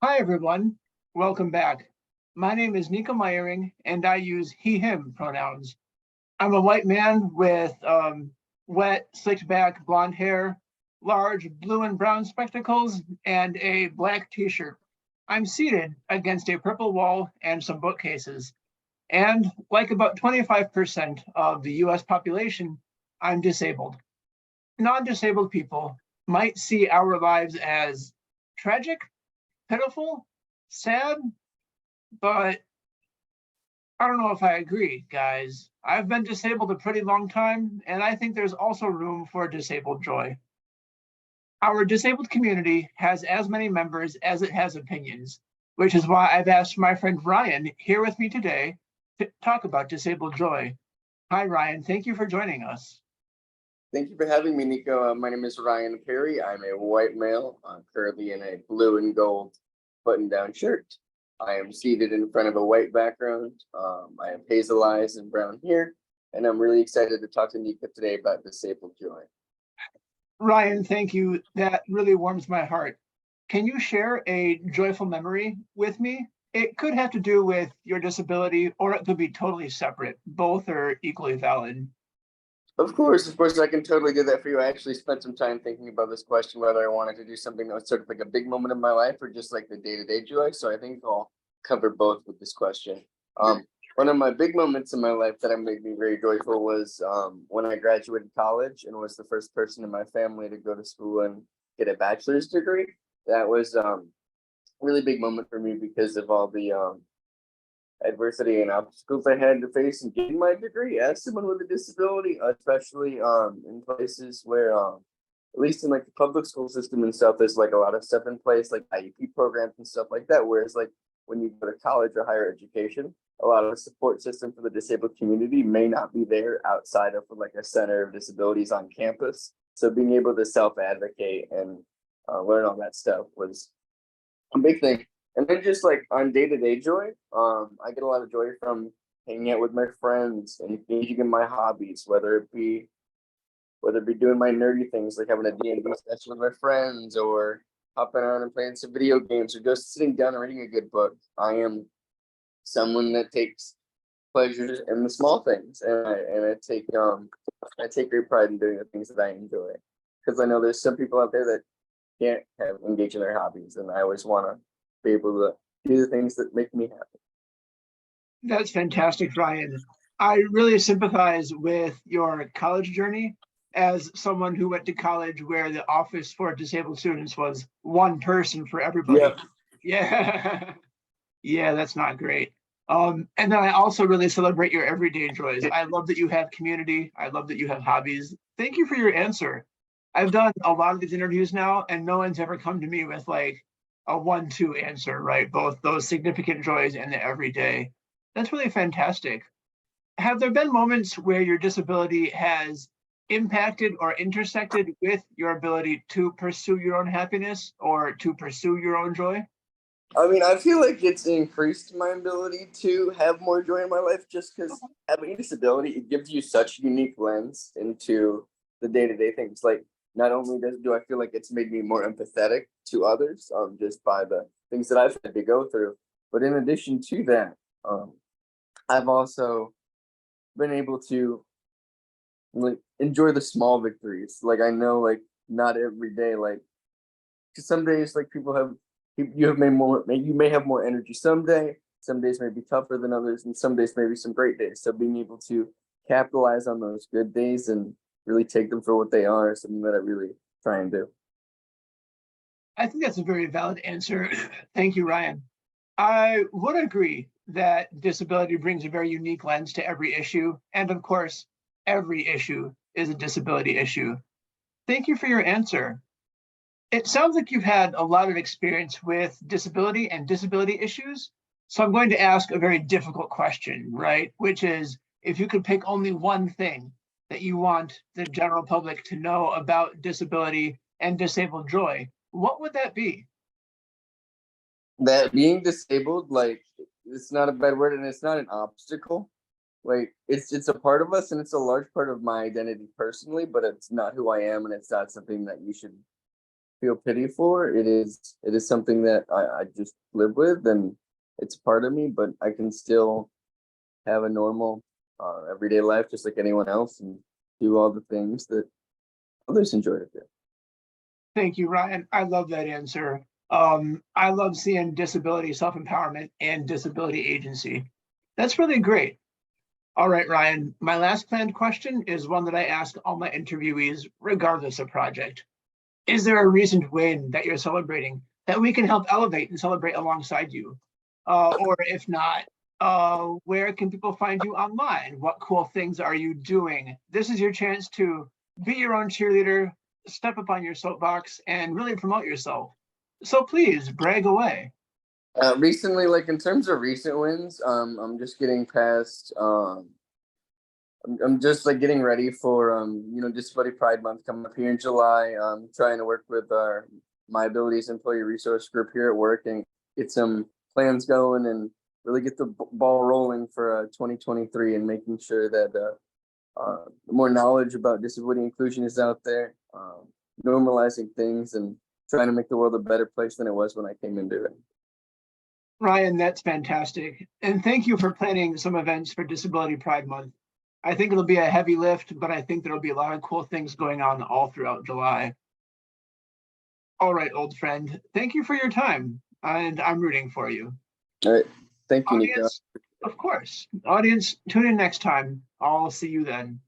Hi, everyone. Welcome back. My name is Nico and I use he, him pronouns. I'm a white man with wet, slicked back blonde hair, large blue and brown spectacles, and a black t shirt. I'm seated against a purple wall and some bookcases. And like about 25% of the US population, I'm disabled. Non disabled people might see our lives as tragic, pitiful, sad, but I don't know if I agree, guys. I've been disabled a pretty long time, and I think there's also room for disabled joy. Our disabled community has as many members as it has opinions, which is why I've asked my friend Ryan here with me today to talk about disabled joy. Hi, Ryan. Thank you for joining us. Thank you for having me, Nico. My name is Ryan Perry. I'm a white male. I'm currently in a blue and gold button-down shirt. I am seated in front of a white background. I have hazel eyes and brown hair, and I'm really excited to talk to Nico today about disabled joy. Ryan, thank you. That really warms my heart. Can you share a joyful memory with me? It could have to do with your disability, or it could be totally separate. Both are equally valid. Of course, I can totally do that for you. I actually spent some time thinking about this question, whether I wanted to do something that was sort of like a big moment in my life or just like the day-to-day joy. So I think I'll cover both with this question. One of my big moments in my life that made me very joyful was when I graduated college and was the first person in my family to go to school and get a bachelor's degree. That was a really big moment for me because of all the adversity and obstacles I had to face in getting my degree as someone with a disability, especially in places where at least in like the public school system and stuff, there's like a lot of stuff in place, like IEP programs and stuff like that. Whereas like when you go to college or higher education, a lot of the support system for the disabled community may not be there outside of like a center of disabilities on campus. So being able to self-advocate and learn all that stuff was a big thing. And then just like on day-to-day joy, I get a lot of joy from hanging out with my friends and engaging in my hobbies, whether it be doing my nerdy things like having a D&D session with my friends or hopping around and playing some video games or just sitting down and reading a good book. I am someone that takes pleasures in the small things, and I take great pride in doing the things that I enjoy because I know there's some people out there that can't have engage in their hobbies, and I always want to be able to do the things that make me happy. That's fantastic, Ryan. I really sympathize with your college journey as someone who went to college where the office for disabled students was one person for everybody. Yeah, Yeah. Yeah, that's not great. And then I also really celebrate your everyday joys. I love that you have community. I love that you have hobbies. Thank you for your answer. I've done a lot of these interviews now, and no one's ever come to me with like a 1-2 answer, right? Both those significant joys and the everyday. That's really fantastic. Have there been moments where your disability has impacted or intersected with your ability to pursue your own happiness or to pursue your own joy? I mean, I feel like it's increased my ability to have more joy in my life just because having a disability, it gives you such unique lens into the day-to-day things. Like, not only do I feel like it's made me more empathetic to others, just by the things that I've had to go through, but in addition to that, I've also been able to like enjoy the small victories. Like I know, like not every day, like 'cause some days, like people have you have made more, you may have more energy someday. Some days may be tougher than others, and some days may be some great days. So being able to capitalize on those good days and really take them for what they are is something that I really try and do. I think that's a very valid answer. Thank you, Ryan. I would agree that disability brings a very unique lens to every issue. And of course, every issue is a disability issue. Thank you for your answer. It sounds like you've had a lot of experience with disability and disability issues. So I'm going to ask a very difficult question, right? Which is if you could pick only one thing that you want the general public to know about disability and disabled joy, what would that be? That being disabled, like it's not a bad word and it's not an obstacle. Like it's a part of us and it's a large part of my identity personally, but it's not who I am and it's not something that you should feel pity for. It is something that I just live with, and it's part of me, but I can still have a normal everyday life just like anyone else and do all the things that others enjoy to do. Thank you, Ryan. I love that answer. I love seeing disability self-empowerment and disability agency. That's really great. All right, Ryan, my last planned question is one that I ask all my interviewees, regardless of project. Is there a recent win that you're celebrating that we can help elevate and celebrate alongside you? Or if not, where can people find you online? What cool things are you doing? This is your chance to be your own cheerleader, step up on your soapbox, and really promote yourself. So please brag away. Recently, like in terms of recent wins, I'm just getting past. I'm just like getting ready for Disability Pride Month coming up here in July. Trying to work with our My Abilities employee resource group here at work and get some plans going and really get the ball rolling for 2023 and making sure that more knowledge about disability inclusion is out there, normalizing things and trying to make the world a better place than it was when I came into it. Ryan, that's fantastic. And thank you for planning some events for Disability Pride Month. I think it'll be a heavy lift, but I think there'll be a lot of cool things going on all throughout July. All right, old friend, thank you for your time, and I'm rooting for you. All right. Thank you, Nico. Audience, of course. Audience, tune in next time. I'll see you then.